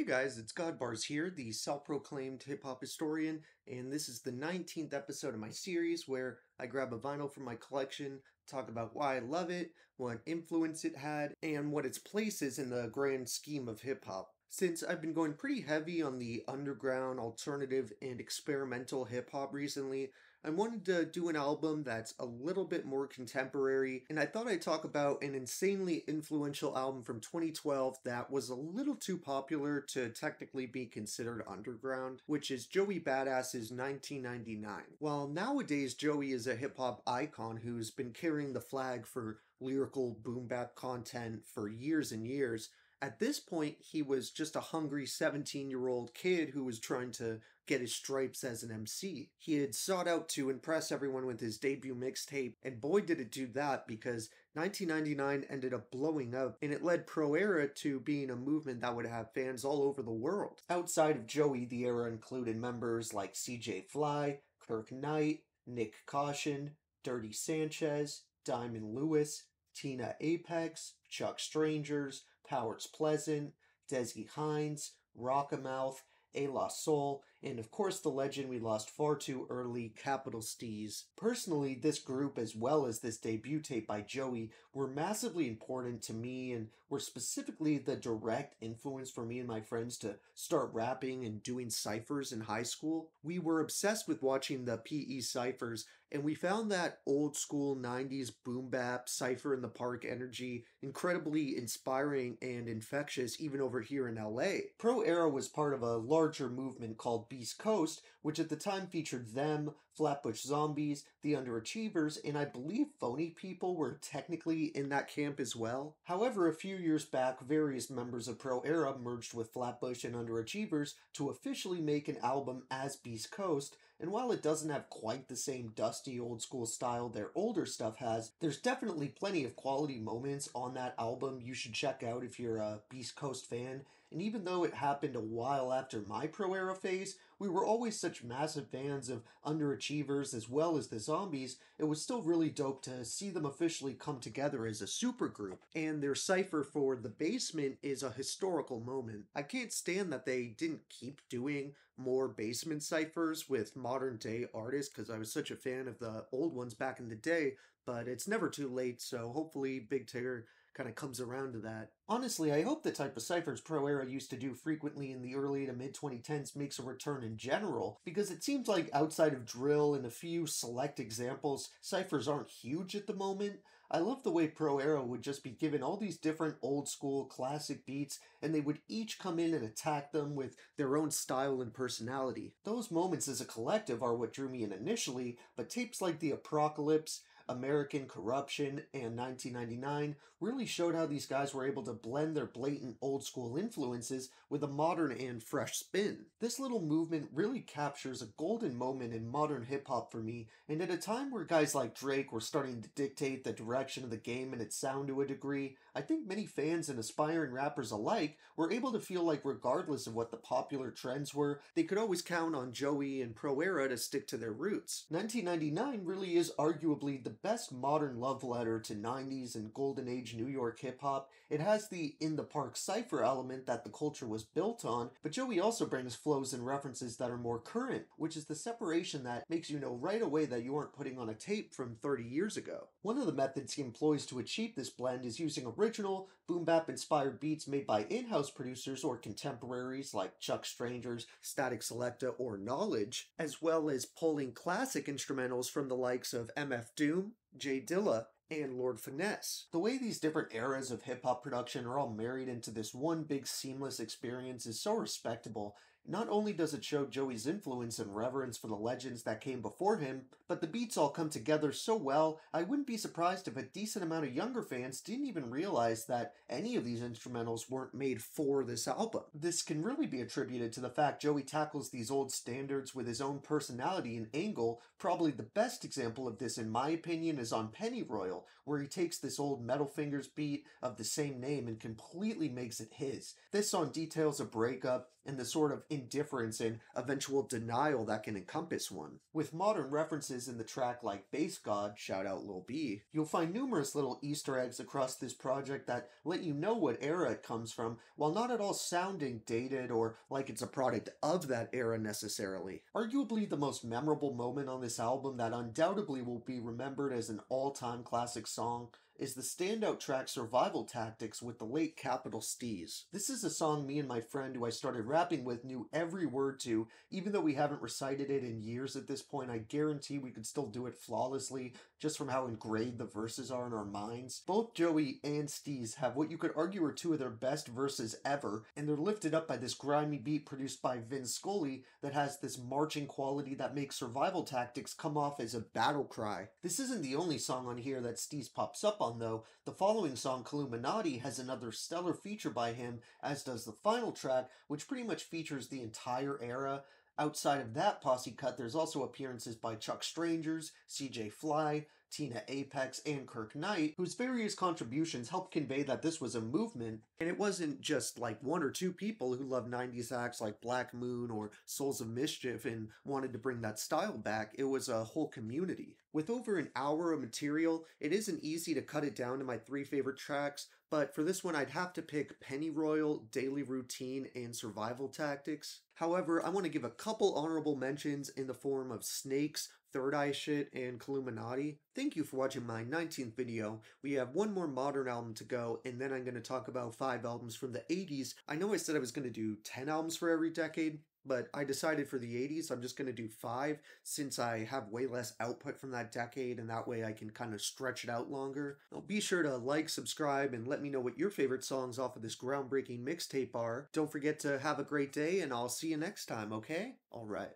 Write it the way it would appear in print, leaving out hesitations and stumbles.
Hey guys, it's Godbars here, the self-proclaimed hip-hop historian, and this is the 19th episode of my series where I grab a vinyl from my collection, talk about why I love it, what influence it had, and what its place is in the grand scheme of hip-hop. Since I've been going pretty heavy on the underground, alternative, and experimental hip-hop recently, I wanted to do an album that's a little bit more contemporary, and I thought I'd talk about an insanely influential album from 2012 that was a little too popular to technically be considered underground, which is Joey Badass's 1999. While nowadays Joey is a hip-hop icon who's been carrying the flag for lyrical boom bap content for years and years, at this point, he was just a hungry 17-year-old kid who was trying to get his stripes as an MC. He had sought out to impress everyone with his debut mixtape, and boy did it do that, because 1999 ended up blowing up, and it led Pro Era to being a movement that would have fans all over the world. Outside of Joey, the era included members like CJ Fly, Kirk Knight, Nick Caution, Dirty Sanchez, Diamond Lewis, Tina Apex, Chuck Strangers, Powers Pleasant, Desi Hines, Rockamouth, A La Soul, and of course the legend we lost far too early, Capital Steez. Personally, this group as well as this debut tape by Joey were massively important to me and were specifically the direct influence for me and my friends to start rapping and doing ciphers in high school. We were obsessed with watching the PE ciphers, and we found that old school 90s boom bap, cipher in the park energy incredibly inspiring and infectious even over here in LA. Pro Era was part of a larger movement called Beast Coast, which at the time featured them, Flatbush Zombies, the Underachievers, and I believe Phony People were technically in that camp as well. However, a few years back, various members of Pro Era merged with Flatbush and Underachievers to officially make an album as Beast Coast, and while it doesn't have quite the same dusty old school style their older stuff has, there's definitely plenty of quality moments on that album you should check out if you're a Beast Coast fan. And even though it happened a while after my Pro Era phase, we were always such massive fans of Underachievers as well as the Zombies, it was still really dope to see them officially come together as a supergroup. And their cipher for The Basement is a historical moment. I can't stand that they didn't keep doing more basement ciphers with modern day artists, because I was such a fan of the old ones back in the day, but it's never too late, so hopefully Big Tigger kind of comes around to that. Honestly, I hope the type of ciphers Pro Era used to do frequently in the early to mid-2010s makes a return in general, because it seems like outside of drill and a few select examples, ciphers aren't huge at the moment. I love the way Pro Era would just be given all these different old school classic beats, and they would each come in and attack them with their own style and personality. Those moments as a collective are what drew me in initially, but tapes like The Apocalypse, American Corruption, and 1999 really showed how these guys were able to blend their blatant old school influences with a modern and fresh spin. This little movement really captures a golden moment in modern hip hop for me, and at a time where guys like Drake were starting to dictate the direction of the game and its sound to a degree, I think many fans and aspiring rappers alike were able to feel like regardless of what the popular trends were, they could always count on Joey and Pro Era to stick to their roots. 1999 really is arguably the best modern love letter to 90s and golden age New York hip-hop. It has the in-the-park cipher element that the culture was built on, but Joey also brings flows and references that are more current, which is the separation that makes you know right away that you aren't putting on a tape from 30 years ago. One of the methods he employs to achieve this blend is using original, boom-bap-inspired beats made by in-house producers or contemporaries like Chuck Strangers, Static Selecta, or Knowledge, as well as pulling classic instrumentals from the likes of MF Doom, Jay Dilla, and Lord Finesse. The way these different eras of hip-hop production are all married into this one big seamless experience is so respectable. Not only does it show Joey's influence and reverence for the legends that came before him, but the beats all come together so well, I wouldn't be surprised if a decent amount of younger fans didn't even realize that any of these instrumentals weren't made for this album. This can really be attributed to the fact Joey tackles these old standards with his own personality and angle. Probably the best example of this, in my opinion, is on Pennyroyal, where he takes this old Metal Fingers beat of the same name and completely makes it his. This song details a breakup and the sort of indifference and eventual denial that can encompass one. With modern references in the track like Bass God, shout out Lil B, you'll find numerous little Easter eggs across this project that let you know what era it comes from, while not at all sounding dated or like it's a product of that era necessarily. Arguably the most memorable moment on this album that undoubtedly will be remembered as an all-time classic song is the standout track Survival Tactics with the late Capital Steez. This is a song me and my friend who I started rapping with knew every word to, even though we haven't recited it in years at this point. I guarantee we could still do it flawlessly just from how engraved the verses are in our minds. Both Joey and Steez have what you could argue are two of their best verses ever, and they're lifted up by this grimy beat produced by Vince Scully that has this marching quality that makes Survival Tactics come off as a battle cry. This isn't the only song on here that Steez pops up on though. The following song, Illuminati, has another stellar feature by him, as does the final track, which pretty much features the entire era. Outside of that posse cut, there's also appearances by Chuck Strangers, CJ Fly, Tina Apex, and Kirk Knight, whose various contributions helped convey that this was a movement, and it wasn't just like one or two people who loved 90s acts like Black Moon or Souls of Mischief and wanted to bring that style back. It was a whole community. With over an hour of material, it isn't easy to cut it down to my 3 favorite tracks, but for this one I'd have to pick Pennyroyal, Daily Routine, and Survival Tactics. However, I want to give a couple honorable mentions in the form of Snakes, Third Eye Shit, and Illuminati. Thank you for watching my 19th video. We have one more modern album to go, and then I'm going to talk about 5 albums from the 80s. I know I said I was going to do 10 albums for every decade, but I decided for the 80s I'm just going to do 5 since I have way less output from that decade, and that way I can kind of stretch it out longer. Now be sure to like, subscribe, and let me know what your favorite songs off of this groundbreaking mixtape are. Don't forget to have a great day, and I'll see you next time, okay? Alright.